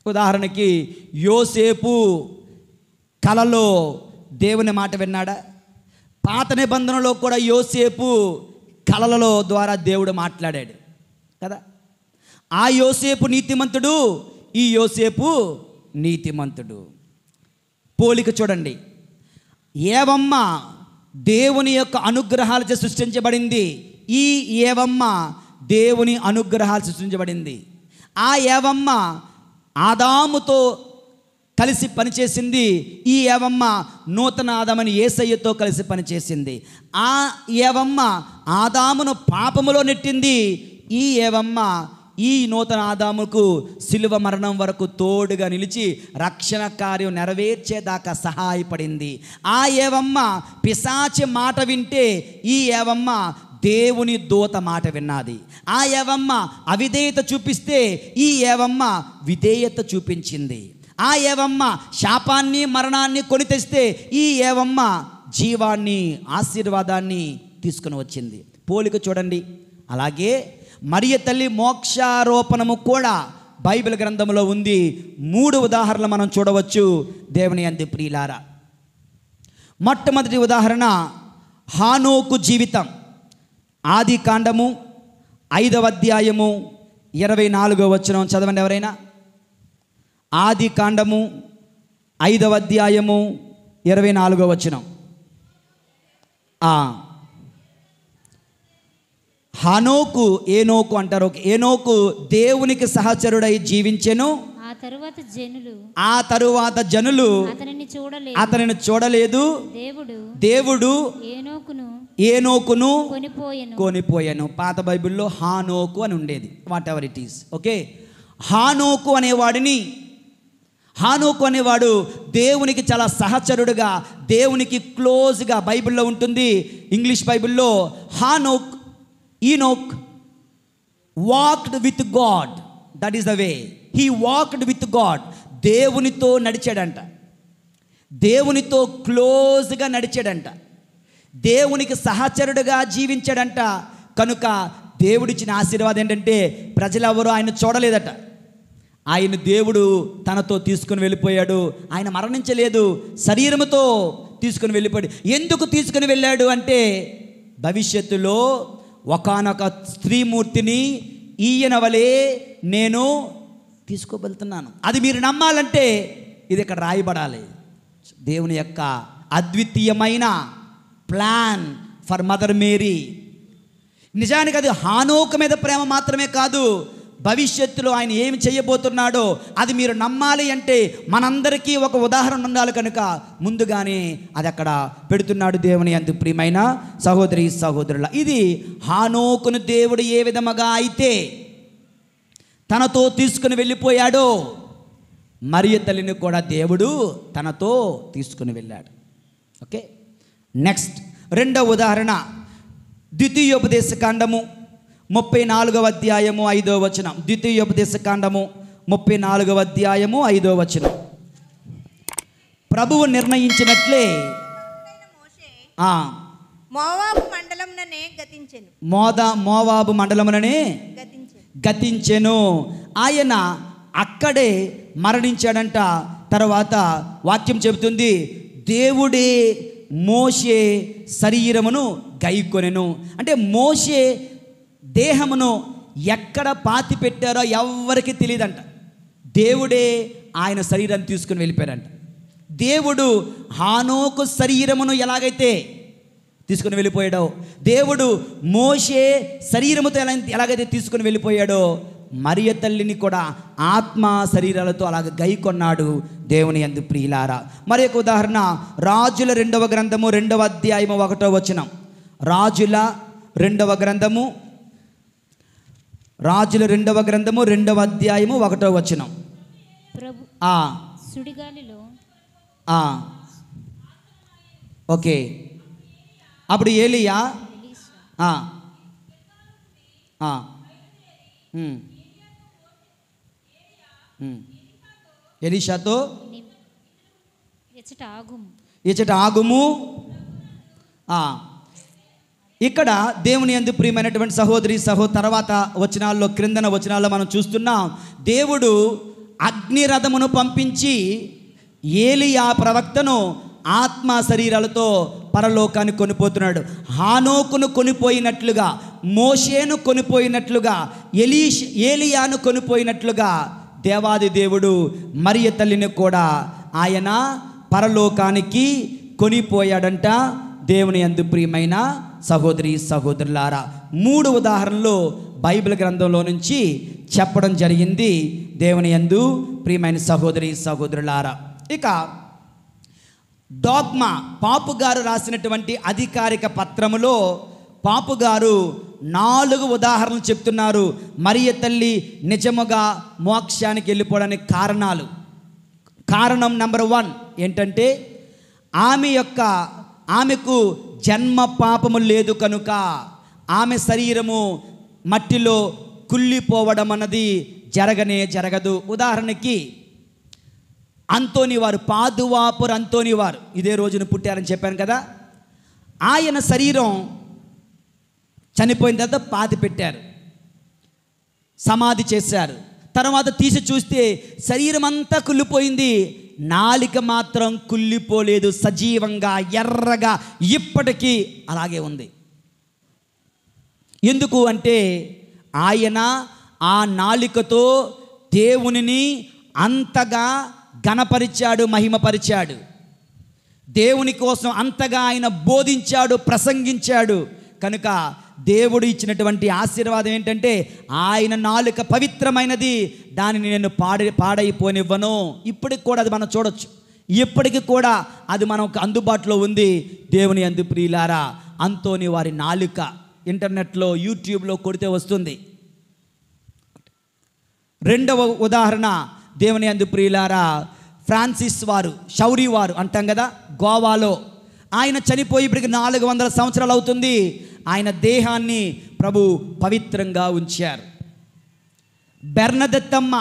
ఉదాహరణకి యోసేపు కలలో దేవుని మాట విన్నాడా? పాత నిబంధనలో కూడా యోసేపు కలలలో ద్వారా దేవుడు మాట్లాడాడు కదా. ఆ యోసేపు నీతిమంతుడు, ఈ యోసేపు నీతిమంతుడు. పోలిక చూడండి. ఏవమ్మ దేవుని యొక్క అనుగ్రహాలచే సృష్టించబడింది, ఈ ఏవమ్మ దేవుని అనుగ్రహాలు సృష్టించబడింది. ఆ ఏవమ్మ ఆదాముతో కలిసి పనిచేసింది, ఈ ఏవమ్మ నూతన ఆదామని యేసయ్యతో కలిసి పనిచేసింది. ఆ ఏవమ్మ ఆదామును పాపములో నెట్టింది, ఈ ఏవమ్మ ఈ నూతన ఆదాముకు సిలువ మరణం వరకు తోడుగా నిలిచి రక్షణ కార్యం నెరవేర్చేదాకా సహాయపడింది. ఆ ఏవమ్మ పిశాచి మాట వింటే, ఈ ఏవమ్మ దేవుని దూత మాట విన్నది. ఆ ఏవమ్మ అవిధేయత చూపిస్తే, ఈ ఏవమ్మ విధేయత చూపించింది. ఆ ఏవమ్మ శాపాన్ని మరణాన్ని కొని తెస్తే, ఈ ఏవమ్మ జీవాన్ని ఆశీర్వాదాన్ని తీసుకుని వచ్చింది. పోలిక చూడండి. అలాగే మరియ తల్లి మోక్షారోపణము కూడా బైబిల్ గ్రంథంలో ఉంది. 3 ఉదాహరణలు మనం చూడవచ్చు. దేవుని యందు ప్రియులారా, మొట్టమొదటి ఉదాహరణ హానోకు జీవితం. ఆది కాండము 5వ అధ్యాయము 24వ వచనం చదవండి ఎవరైనా. ఆది కాండము 5వ అధ్యాయము 24వ వచనం. హనోకు, ఏనోకు అంటారు. ఏనోకు దేవునికి సహచరుడై జీవించెను. ఆ తరువాత జనులు అతనిని చూడలేదు. దేవుడు ఏనోకును కొనిపోయాను. పాత బైబిల్లో హానోకు అని ఉండేది. What ever it is. Okay, హానోకు అనేవాడు దేవునికి చాలా సహచరుడుగా, దేవునికి క్లోజ్గా బైబిల్లో ఉంటుంది. ఇంగ్లీష్ బైబిల్లో Enoch walked with God. That is the way. He walked with God. దేవునితో నడిచాడంట, దేవునితో క్లోజ్గా నడిచాడంట, దేవునికి సహచరుడుగా జీవించాడంట. కనుక దేవుడిచ్చిన ఆశీర్వాదం ఏంటంటే ప్రజలెవరూ ఆయన చూడలేదట. ఆయన దేవుడు తనతో తీసుకుని వెళ్ళిపోయాడు. ఆయన మరణించలేదు, శరీరముతో తీసుకుని వెళ్ళిపోయాడు. ఎందుకు తీసుకుని వెళ్ళాడు అంటే భవిష్యత్తులో ఒకానొక స్త్రీమూర్తిని ఈయన వలె నేను తీసుకోబోతున్నాను. అది మీరు నమ్మాలంటే ఇది ఇక్కడ రాయబడాలి. దేవుని యొక్క అద్వితీయమైన ప్లాన్ ఫర్ మదర్ మేరీ. నిజానికి అది హానోకు మీద ప్రేమ మాత్రమే కాదు, భవిష్యత్తులో ఆయన ఏమి చేయబోతున్నాడో అది మీరు నమ్మాలి అంటే మనందరికీ ఒక ఉదాహరణ ఉండాలి. కనుక ముందుగానే అది అక్కడ పెడుతున్నాడు దేవుని యందు ప్రియమైన సహోదరి సహోదరుల. ఇది హానోకును దేవుడు ఏ విధముగా అయితే తనతో తీసుకుని వెళ్ళిపోయాడో మరియ తల్లిని కూడా దేవుడు తనతో తీసుకుని వెళ్ళాడు. ఓకే, నెక్స్ట్ రెండవ ఉదాహరణ ద్వితీయోపదేశ కాండము 34వ అధ్యాయము 5వ వచనం. ద్వితీయోపదేశ కాండము 34వ అధ్యాయము 5వ వచనం. ప్రభువు నిర్ణయించినట్లే మోవాబు మండలముననే గతించెను. ఆయన అక్కడే మరణించాడంట. తర్వాత వాక్యం చెబుతుంది, దేవుడే మోషే శరీరమును గైకొనెను. అంటే మోషే దేహమును ఎక్కడ పాతి పెట్టారో ఎవ్వరికి తెలియదంట. దేవుడే ఆయన శరీరాన్ని తీసుకుని వెళ్ళిపోయారంట. దేవుడు హానోకు శరీరమును ఎలాగైతే తీసుకుని వెళ్ళిపోయాడో, దేవుడు మోషే శరీరముతో ఎలాగైతే తీసుకుని వెళ్ళిపోయాడో, మరియ తల్లిని కూడా ఆత్మ శరీరాలతో అలాగ గైకొన్నాడు దేవుని యందు ప్రియులారా. మరి ఒక ఉదాహరణ రాజుల 2వ గ్రంథము 2వ అధ్యాయము 1వ వచనం. రాజుల 2వ గ్రంథము 2వ అధ్యాయము 1వ వచనం. ఓకే, అప్పుడు ఏలియా ఎలీషాతో ఇచ్చట ఆగుము. ఇక్కడ దేవుని యందు ప్రియమైనటువంటి సహోదరి తర్వాత వచనాల్లో, క్రిందన వచనాల్లో మనం చూస్తున్నాం, దేవుడు అగ్నిరథమును పంపించి ఏలియా ప్రవక్తను ఆత్మ శరీరాలతో పరలోకాన్ని కొనిపోతున్నాడు. హానోకును కొనిపోయినట్లుగా, మోషేను కొనిపోయినట్లుగా, ఏలియాను కొనిపోయినట్లుగా దేవాది దేవుడు మరియ తల్లిని కూడా ఆయన పరలోకానికి కొనిపోయాడంట. దేవుని యందు ప్రియమైన సహోదరి సహోదరులారా, 3 ఉదాహరణలు బైబిల్ గ్రంథంలో నుంచి చెప్పడం జరిగింది దేవుని యందు ప్రియమైన సహోదరి సహోదరులారా. ఇక డాగ్మా పాపు గారు రాసినటువంటి అధికారిక పత్రములో పాపు గారు 4 ఉదాహరణలు చెప్తున్నారు మరియ తల్లి నిజముగా మోక్షానికి వెళ్ళిపోవడానికి కారణాలు. కారణం నెంబర్ 1 ఏంటంటే ఆమెకు జన్మ పాపము లేదు కనుక ఆమె శరీరము మట్టిలో కుళ్ళిపోవడం అన్నది జరగదు. ఉదాహరణకి అంతోని వారు, పాదువాపుర అంతోని వారు ఇదే రోజున పుట్టారని చెప్పాను కదా. ఆయన శరీరం చనిపోయిన తర్వాత పాతి పెట్టారు, సమాధి చేశారు. తర్వాత తీసి చూస్తే శరీరం అంతా కుళ్ళిపోయింది, నాలిక మాత్రం కుళ్ళిపోలేదు, సజీవంగా ఎర్రగా ఇప్పటికీ అలాగే ఉంది. ఎందుకు అంటే ఆయన ఆ నాలుకతో దేవునిని అంతగా ఘనపరిచాడు, మహిమపరిచాడు. దేవుని కోసం అంతగా ఆయన బోధించాడు, ప్రసంగించాడు. కనుక దేవుడు ఇచ్చినటువంటి ఆశీర్వాదం ఏంటంటే ఆయన నాలుక పవిత్రమైనది, దానిని నేను పాడైపోనివ్వను. ఇప్పటికి కూడా అది మనం చూడొచ్చు, ఇప్పటికి కూడా అది మనకు అందుబాటులో ఉంది. దేవుని యందు ప్రియులారా, అంతోని వారి నాలుక ఇంటర్నెట్లో, యూట్యూబ్లో కొడితే వస్తుంది. రెండవ ఉదాహరణ దేవుని యందు ప్రియులారా, ఫ్రాన్సిస్ వారు, షౌరీ వారు అంటాం కదా, గోవాలో ఆయన చనిపోయి ఇప్పటికి 400 సంవత్సరాలు అవుతుంది. ఆయన దేహాన్ని ప్రభు పవిత్రంగా ఉంచారు. బెర్నదెత్తమ్మ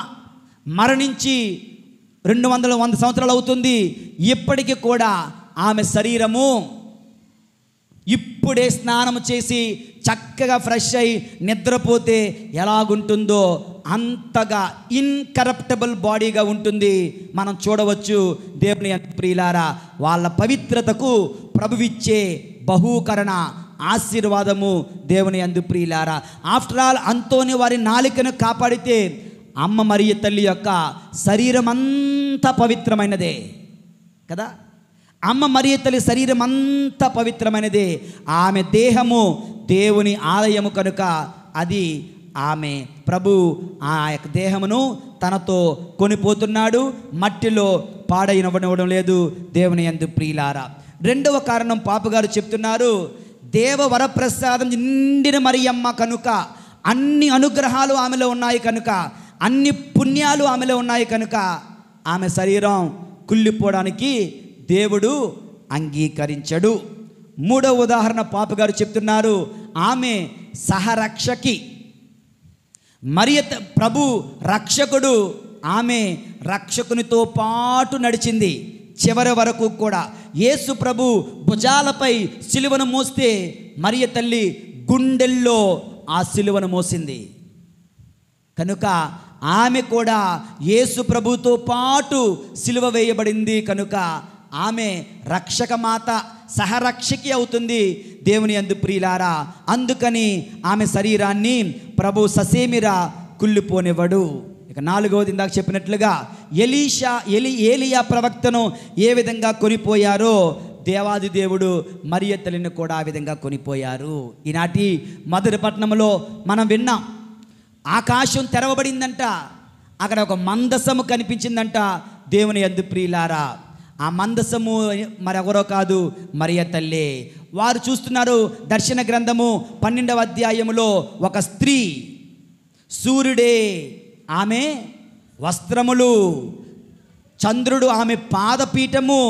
మరణించి 200 సంవత్సరాలు అవుతుంది. ఇప్పటికీ కూడా ఆమె శరీరము ఇప్పుడే స్నానం చేసి చక్కగా ఫ్రెష్ అయి నిద్రపోతే ఎలాగుంటుందో అంతగా ఇన్కరప్టబుల్ బాడీగా ఉంటుంది. మనం చూడవచ్చు. దేవుని ప్రియులారా, వాళ్ళ పవిత్రతకు ప్రభువిచ్చే బహూకరణ ఆశీర్వాదము దేవుని యందు ప్రియులారా. ఆఫ్టర్ ఆల్ అంతోని వారి నాలుకను కాపాడితే అమ్మ మరియ తల్లి యొక్క శరీరం అంతా పవిత్రమైనదే కదా. అమ్మ మరియ తల్లి శరీరం అంతా పవిత్రమైనదే. ఆమె దేహము దేవుని ఆలయము కనుక అది ఆమె ప్రభు ఆ యొక్క దేహమును తనతో కొనిపోతున్నాడు, మట్టిలో పాడైనవ్వడం లేదు. దేవుని యందు ప్రియులారా, రెండవ కారణం పాపగారు చెప్తున్నారు, దేవ వరప్రసాదం నిండిన మరియమ్మ కనుక, అన్ని అనుగ్రహాలు ఆమెలో ఉన్నాయి కనుక, అన్ని పుణ్యాలు ఆమెలో ఉన్నాయి కనుక ఆమె శరీరం కుళ్ళిపోవడానికి దేవుడు అంగీకరించడు. మూడవ ఉదాహరణ పాపగారు చెప్తున్నారు, ఆమె సహరక్షకి. ప్రభు రక్షకుడు, ఆమె రక్షకునితో పాటు నడిచింది చివరి వరకు కూడా. యేసు ప్రభు భుజాలపై సిలువను మోస్తే మరియ తల్లి గుండెల్లో ఆ సిలువను మోసింది కనుక ఆమె కూడా యేసు ప్రభుతో పాటు సిలువ వేయబడింది కనుక ఆమె రక్షక మాత, సహరక్షకి అవుతుంది. దేవుని యందు ప్రియులారా, అందుకని ఆమె శరీరాన్ని ప్రభు ససేమిరా కుళ్ళిపోనివ్వడు. ఇక నాలుగవది ఇందాక చెప్పినట్లుగా ఏలియా ప్రవక్తను ఏ విధంగా కొనిపోయారో దేవాది దేవుడు మరియ తల్లిని కూడా ఆ విధంగా కొనిపోయారు. ఈనాటి మొదటి పట్టణంలో మనం విన్నాం, ఆకాశం తెరవబడిందంట, అక్కడ ఒక మందసము కనిపించిందంట. దేవుని యందు ప్రియులారా, ఆ మందసము మరెవరో కాదు, మరియ తల్లే. వారు చూస్తున్నారు దర్శన గ్రంథము 12వ అధ్యాయములో ఒక స్త్రీ, సూర్యుడే ఆమె వస్త్రములు, చంద్రుడు ఆమె పాదపీఠము,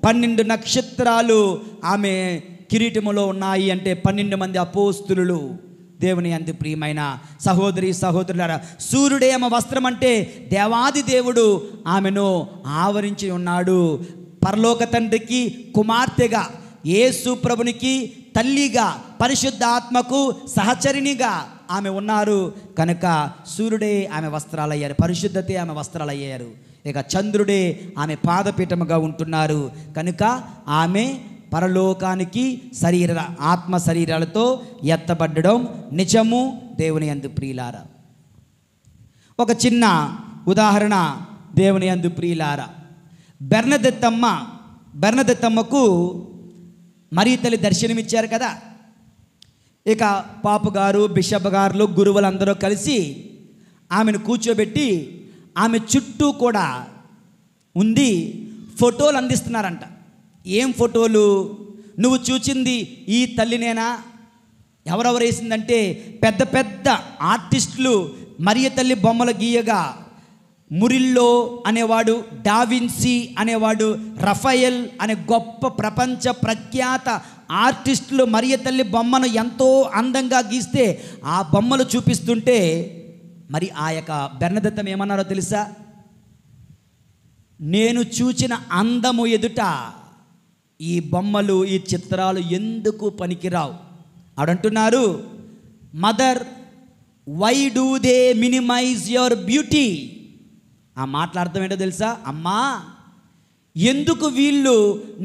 12 నక్షత్రాలు ఆమె కిరీటములో ఉన్నాయి. అంటే 12 మంది అపోస్తులు. దేవుని యందు ప్రియమైన సహోదరి సహోదరులారా, సూర్యుడే ఆమె వస్త్రం అంటే దేవాది దేవుడు ఆమెను ఆవరించి ఉన్నాడు. పరలోక తండ్రికి కుమార్తెగా, యేసు ప్రభునికి తల్లిగా, పరిశుద్ధ ఆత్మకు సహచరినిగా ఆమె ఉన్నారు కనుక సూర్యుడే ఆమె వస్త్రాలయ్యారు, పరిశుద్ధతే ఆమె వస్త్రాలయ్యారు. ఇక చంద్రుడే ఆమె పాదపీఠముగా ఉంటున్నారు కనుక ఆమె పరలోకానికి ఆత్మ శరీరాలతో ఎత్తబడడం నిజము. దేవుని యందు ప్రియులారా, ఒక చిన్న ఉదాహరణ దేవుని యందు ప్రియులారా, బెర్నదెత్తమ్మకు మరియ తల్లి దర్శనమిచ్చారు కదా. ఇక పాపు గారు, బిషప్ గారు, గురువులందరూ కలిసి ఆమెను కూర్చోబెట్టి ఆమె చుట్టూ కూడా ఉంది ఫోటోలు అందిస్తున్నారంట. ఏం ఫోటోలు? నువ్వు చూచింది ఈ తల్లినేనా? ఎవరెవరు వేసిందంటే పెద్ద పెద్ద ఆర్టిస్టులు మరియ తల్లి బొమ్మలు గీయగా, మురిల్లో అనేవాడు, డావిన్సీ అనేవాడు, రఫాయెల్ అనే గొప్ప ప్రపంచ ప్రఖ్యాత ఆర్టిస్టులు మరియ తల్లి బొమ్మను ఎంతో అందంగా గీస్తే ఆ బొమ్మలు చూపిస్తుంటే మరి ఆ యొక్క బెర్నదెత్తమ్మ ఏమన్నారో తెలుసా? నేను చూచిన అందము ఎదుట ఈ బొమ్మలు, ఈ చిత్రాలు ఎందుకు పనికిరావు ఆడంటున్నారు. Mother, why do they minimize your beauty? ఆ మాట్లాడతాం ఏంటో తెలుసా? అమ్మా, ఎందుకు వీళ్ళు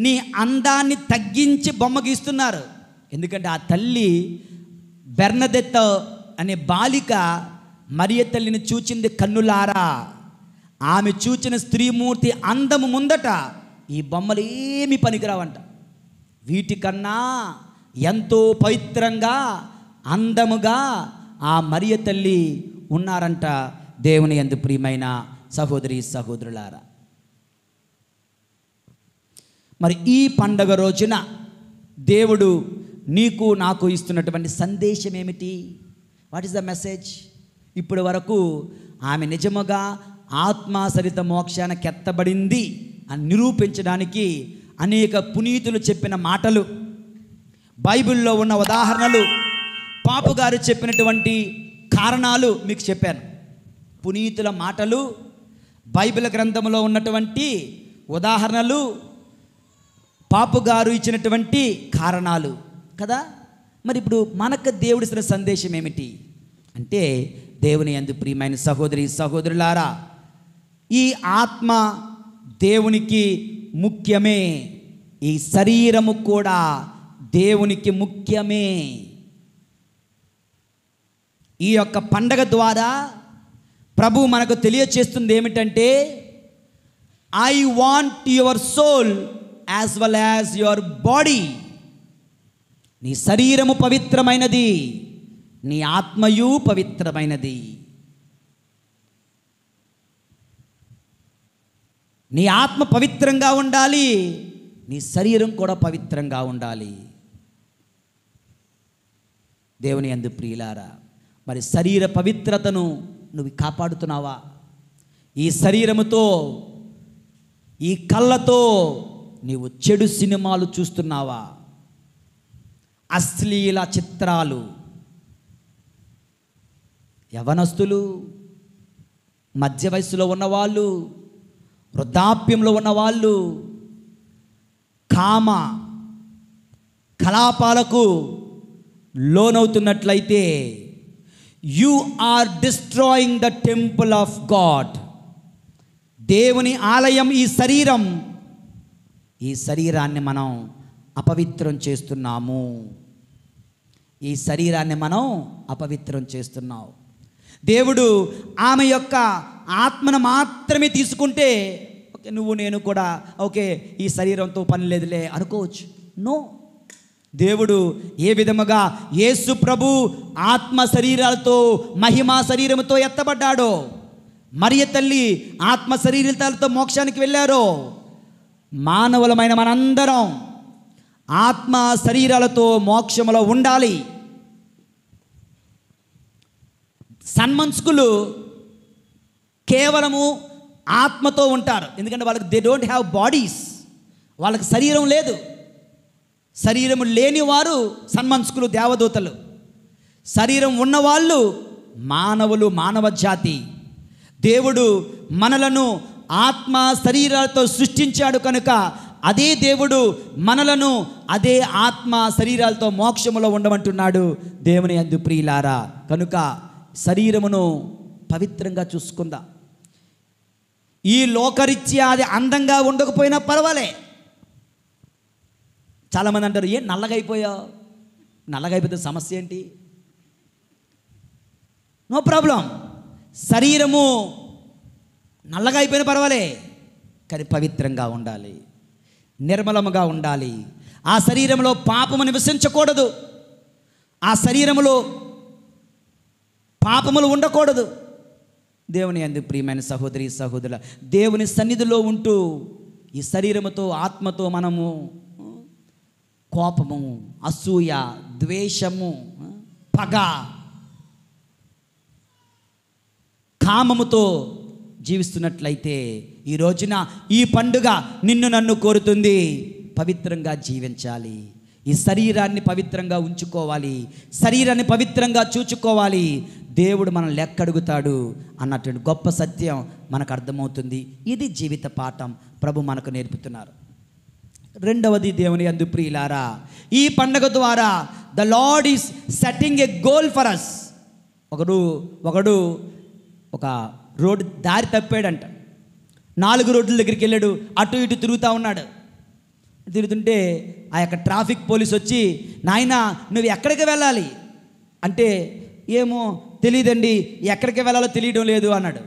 నీ అందాన్ని తగ్గించి బొమ్మ గీస్తున్నారు? ఎందుకంటే ఆ తల్లి బెర్నదెత్త అనే బాలిక మరియ తల్లిని చూచింది కన్నులారా. ఆమె చూచిన స్త్రీమూర్తి అందము ముందట ఈ బొమ్మలు ఏమీ పనికిరావంట. వీటికన్నా ఎంతో పవిత్రంగా అందముగా ఆ మరియ తల్లి ఉన్నారంట. దేవుని యందు ప్రియమైన సహోదరి సహోదరులారా, మరి ఈ పండగ రోజున దేవుడు నీకు నాకు ఇస్తున్నటువంటి సందేశం ఏమిటి? What is the message? ఇప్పటి వరకు ఆమె నిజముగా ఆత్మసరిత మోక్షానికి ఎత్తబడింది అని నిరూపించడానికి అనేక పునీతులు చెప్పిన మాటలు, బైబిల్లో ఉన్న ఉదాహరణలు, పాపు గారు చెప్పినటువంటి కారణాలు మీకు చెప్పాను. పునీతుల మాటలు, బైబిల్ గ్రంథంలో ఉన్నటువంటి ఉదాహరణలు, పాపు గారు ఇచ్చినటువంటి కారణాలు కదా. మరి ఇప్పుడు మనకు దేవుడు ఇస్తున్న సందేశం ఏమిటి అంటే, దేవుని యందు ప్రియమైన సహోదరి సహోదరులారా, ఈ ఆత్మ దేవునికి ముఖ్యమే, ఈ శరీరము కూడా దేవునికి ముఖ్యమే. ఈ యొక్క పండగ ద్వారా ప్రభు మనకు తెలియచేస్తుంది ఏమిటంటే, I want your soul as well as your body. నీ శరీరము పవిత్రమైనది, నీ ఆత్మయు పవిత్రమైనది. నీ ఆత్మ పవిత్రంగా ఉండాలి, నీ శరీరం కూడా పవిత్రంగా ఉండాలి. దేవుని యందు ప్రియులారా, మరి శరీర పవిత్రతను నువ్వు కాపాడుతున్నావా? ఈ శరీరముతో, ఈ కళ్ళతో నీవు చెడు సినిమాలు చూస్తున్నావా? అశ్లీల చిత్రాలు, యవనస్తులు, మధ్య వయస్సులో ఉన్నవాళ్ళు, వృద్ధాప్యంలో ఉన్నవాళ్ళు కామ కలాపాలకు లోనవుతున్నట్లయితే you are destroying the temple of God. దేవుని ఆలయం ఈ శరీరం, ఈ శరీరాన్ని మనం అపవిత్రం చేస్తున్నాము. ఈ శరీరాన్ని మనం అపవిత్రం చేస్తున్నాం. దేవుడు ఆమె యొక్క ఆత్మను మాత్రమే తీసుకుంటే ఓకే, నువ్వు నేను కూడా ఓకే ఈ శరీరంతో పని లేదులే అనుకోవచ్చు. నో, దేవుడు ఏ విధముగా యేసు ప్రభు ఆత్మ శరీరాలతో మహిమా శరీరముతో ఎత్తబడ్డాడో, మరియ తల్లి ఆత్మ శరీరాలతో మోక్షానికి వెళ్ళారో, మానవులమైన మనందరం ఆత్మ శరీరాలతో మోక్షములో ఉండాలి. సన్మనస్కులు కేవలము ఆత్మతో ఉంటారు, ఎందుకంటే వాళ్ళకి దే డోంట్ హ్యావ్ బాడీస్, వాళ్ళకి శరీరం లేదు. శరీరము లేని వారు సన్మనస్కులు, దేవదూతలు. శరీరం ఉన్నవాళ్ళు మానవులు, మానవ జాతి. దేవుడు మనలను ఆత్మ శరీరాలతో సృష్టించాడు కనుక అదే దేవుడు మనలను అదే ఆత్మ శరీరాలతో మోక్షములో ఉండమంటున్నాడు. దేవుని యందు ప్రియులారా, కనుక శరీరమును పవిత్రంగా చూసుకుందా. ఈ లోకరీత్యా అది అందంగా ఉండకపోయినా పర్వాలే. చాలామంది అంటారు, ఏ నల్లగైపోయావు, నల్లగైపోతే సమస్య ఏంటి? No problem. శరీరము నల్లగా అయిపోయినా పర్వాలే, కానీ పవిత్రంగా ఉండాలి, నిర్మలముగా ఉండాలి. ఆ శరీరంలో పాపము నివసించకూడదు, ఆ శరీరములో పాపములు ఉండకూడదు. దేవుని యందు ప్రియమైన సహోదరి సహోదరుల, దేవుని సన్నిధిలో ఉంటూ ఈ శరీరముతో ఆత్మతో మనము కోపము, అసూయ, ద్వేషము, పగ, కామముతో జీవిస్తున్నట్లయితే ఈ రోజున ఈ పండుగ నిన్ను నన్ను కోరుతుంది. పవిత్రంగా జీవించాలి, ఈ శరీరాన్ని పవిత్రంగా ఉంచుకోవాలి, శరీరాన్ని పవిత్రంగా చూచుకోవాలి. దేవుడు మనల్ని లెక్కడుగుతాడు అన్నటువంటి గొప్ప సత్యం మనకు అర్థమవుతుంది. ఇది జీవిత పాఠం ప్రభు మనకు నేర్పుతున్నారు. రెండవది, దేవుని యందు ప్రియులారా, ఈ పండుగ ద్వారా the Lord is setting a goal for us. ఒకడు ఒక రోడ్డు దారి తప్పాడంట. 4 రోడ్ల దగ్గరికి వెళ్ళాడు, అటు ఇటు తిరుగుతూ ఉన్నాడు. తిరుగుతుంటే ఆ యొక్క ట్రాఫిక్ పోలీస్ వచ్చి, నాయనా నువ్వు ఎక్కడికి వెళ్ళాలి అంటే, ఏమో తెలియదండి, ఎక్కడికి వెళ్ళాలో తెలియడం లేదు అన్నాడు.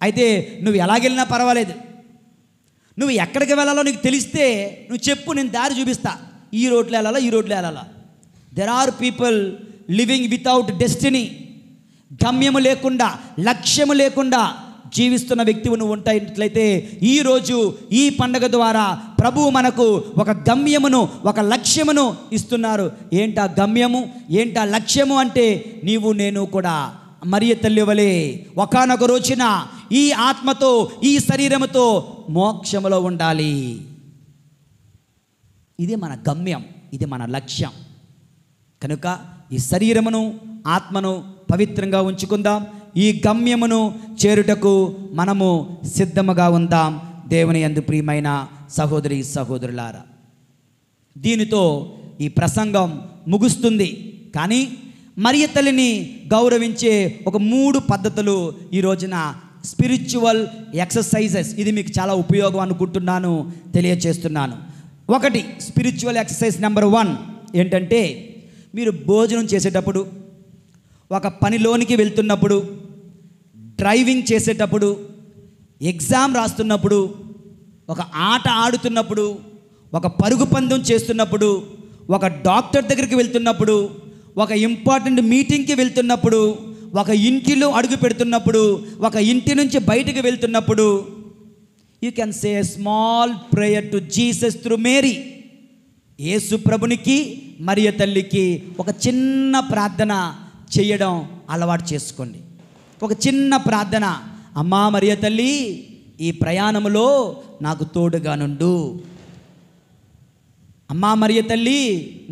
అయితే నువ్వు ఎలాగెళ్ళినా పర్వాలేదు, నువ్వు ఎక్కడికి వెళ్ళాలో నీకు తెలిస్తే నువ్వు చెప్పు, నేను దారి చూపిస్తా. ఈ రోడ్లో వెళ్ళాలా, ఈ రోడ్లో వెళ్ళాలా. There are people living without destiny. గమ్యము లేకుండా, లక్ష్యము లేకుండా జీవిస్తున్న వ్యక్తివి నువ్వు ఉంటాయినట్లయితే ఈరోజు ఈ పండుగ ద్వారా ప్రభువు మనకు ఒక గమ్యమును, ఒక లక్ష్యమును ఇస్తున్నారు. ఏంటా గమ్యము, ఏంటా లక్ష్యము అంటే నీవు నేను కూడా మరియ తల్లి వలె ఒకానొక రోజున ఈ ఆత్మతో, ఈ శరీరముతో మోక్షములో ఉండాలి. ఇది మన గమ్యం, ఇది మన లక్ష్యం. కనుక ఈ శరీరమును, ఆత్మను పవిత్రంగా ఉంచుకుందాం. ఈ గమ్యమును చేరుటకు మనము సిద్ధముగా ఉందాం. దేవుని యందు ప్రియమైన సహోదరి సహోదరులారా, దీనితో ఈ ప్రసంగం ముగుస్తుంది. కానీ మరియ తల్లిని గౌరవించే ఒక 3 పద్ధతులు ఈ రోజున స్పిరిచువల్ ఎక్సర్సైజెస్, ఇది మీకు చాలా ఉపయోగం అనుకుంటున్నాను, తెలియచేస్తున్నాను. ఒకటి స్పిరిచువల్ ఎక్సర్సైజ్ నెంబర్ 1 ఏంటంటే, మీరు భోజనం చేసేటప్పుడు, ఒక పనిలోనికి వెళ్తున్నప్పుడు, డ్రైవింగ్ చేసేటప్పుడు, ఎగ్జామ్ రాస్తున్నప్పుడు, ఒక ఆట ఆడుతున్నప్పుడు, ఒక పరుగు పందెం చేస్తున్నప్పుడు, ఒక డాక్టర్ దగ్గరికి వెళ్తున్నప్పుడు, ఒక ఇంపార్టెంట్ మీటింగ్కి వెళ్తున్నప్పుడు, ఒక ఇంటిలో అడుగు పెడుతున్నప్పుడు, ఒక ఇంటి నుంచి బయటికి వెళ్తున్నప్పుడు, you can say a small prayer to Jesus through Mary. యేసు ప్రభునికి, మరియ తల్లికి ఒక చిన్న ప్రార్థన చేయడం అలవాటు చేసుకోండి. ఒక చిన్న ప్రార్థన, అమ్మా మరియ తల్లి, ఈ ప్రయాణములో నాకు తోడుగా నుండు. అమ్మా మరియ తల్లి,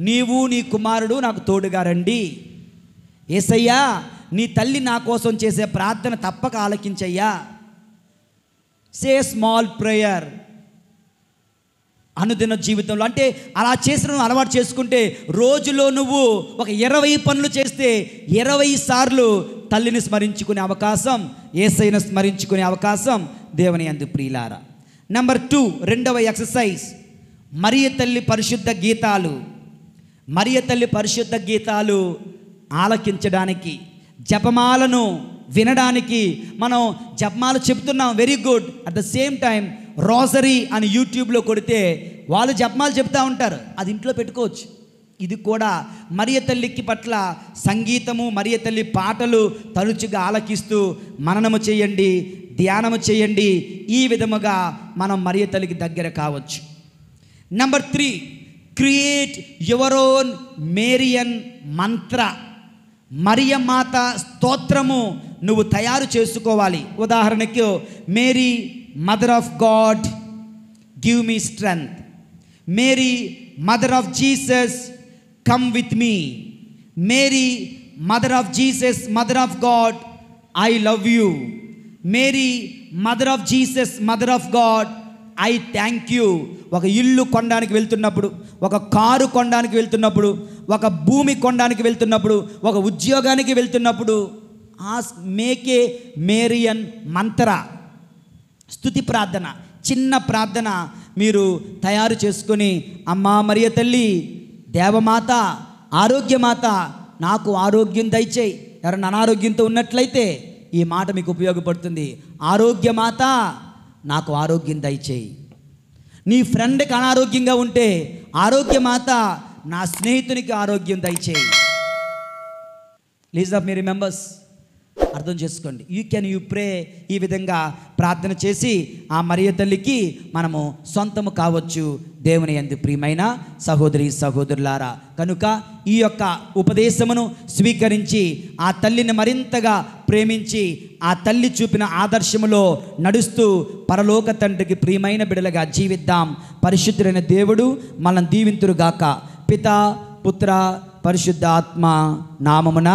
నీవు నీ కుమారుడు నాకు తోడుగా రండి. యేసయ్యా, నీ తల్లి నా కోసం చేసే ప్రార్థన తప్పక ఆలకించయ్యా. సే స్మాల్ ప్రేయర్. అనుదిన జీవితంలో అంటే అలా చేసిన అలవాటు చేసుకుంటే రోజులో నువ్వు ఒక 20 పనులు చేస్తే 20 సార్లు తల్లిని స్మరించుకునే అవకాశం, యేసయ్యను స్మరించుకునే అవకాశం దేవుని యందు ప్రియులారా. నెంబర్ 2, రెండవ ఎక్సర్సైజ్, మరియ తల్లి పరిశుద్ధ గీతాలు. మరియ తల్లి పరిశుద్ధ గీతాలు ఆలకించడానికి, జపమాలను వినడానికి. మనం జపమాలు చెప్తున్నాం, very good. At the same time rosary అని యూట్యూబ్లో కొడితే వాళ్ళు జపమాలు చెప్తూ ఉంటారు, అది ఇంట్లో పెట్టుకోవచ్చు. ఇది కూడా మరియ తల్లికి పట్ల సంగీతము, మరియ తల్లి పాటలు తరచుగా ఆలకిస్తూ మననము చేయండి, ధ్యానము చేయండి. ఈ విధముగా మనం మరియ తల్లికి దగ్గర కావచ్చు. Number 3, create your own Marian mantra. మరియ మాత స్తోత్రము నువ్వు తయారు చేసుకోవాలి. ఉదాహరణకు, Mary mother of God give me strength. Mary mother of Jesus come with me. Mary mother of Jesus, mother of God, I love you. Mary mother of Jesus, mother of God, I thank you. ఒక ఇల్లు కొనడానికి వెళ్తున్నప్పుడు, ఒక car కొనడానికి వెళ్తున్నప్పుడు, ఒక భూమి కొనడానికి వెళ్తున్నప్పుడు, ఒక ఉద్యోగానికి వెళ్తున్నప్పుడు, మేక్ ఏ మేరియన్ మంత్ర, స్తుతి ప్రార్థన, చిన్న ప్రార్థన మీరు తయారు చేసుకొని, అమ్మా మరియ తల్లి, దేవమాత, ఆరోగ్యమాత, నాకు ఆరోగ్యం దయచేయి. ఎవరైనా అనారోగ్యంతో ఉన్నట్లయితే ఈ మాట మీకు ఉపయోగపడుతుంది. ఆరోగ్యమాత, నాకు ఆరోగ్యం దయచేయి. నీ ఫ్రెండ్కి అనారోగ్యంగా ఉంటే, ఆరోగ్యమాత, నా స్నేహితునికి ఆరోగ్యం దయచేయి. ప్లీజ్ ఆఫ్ మీ రిమెంబర్స్, అర్థం చేసుకోండి. You pray. ఈ విధంగా ప్రార్థన చేసి ఆ మరియ తల్లికి మనము సొంతము కావచ్చు. దేవుని యందు ప్రియమైన సహోదరి సహోదరులారా, కనుక ఈ యొక్క ఉపదేశమును స్వీకరించి ఆ తల్లిని మరింతగా ప్రేమించి ఆ తల్లి చూపిన ఆదర్శములో నడుస్తూ పరలోక తండ్రికి ప్రియమైన బిడలుగా జీవిద్దాం. పరిశుద్ధుడైన దేవుడు మనల్ని దీవింతురుగాక. పితా, పుత్ర, పరిశుద్ధ ఆత్మ నామమున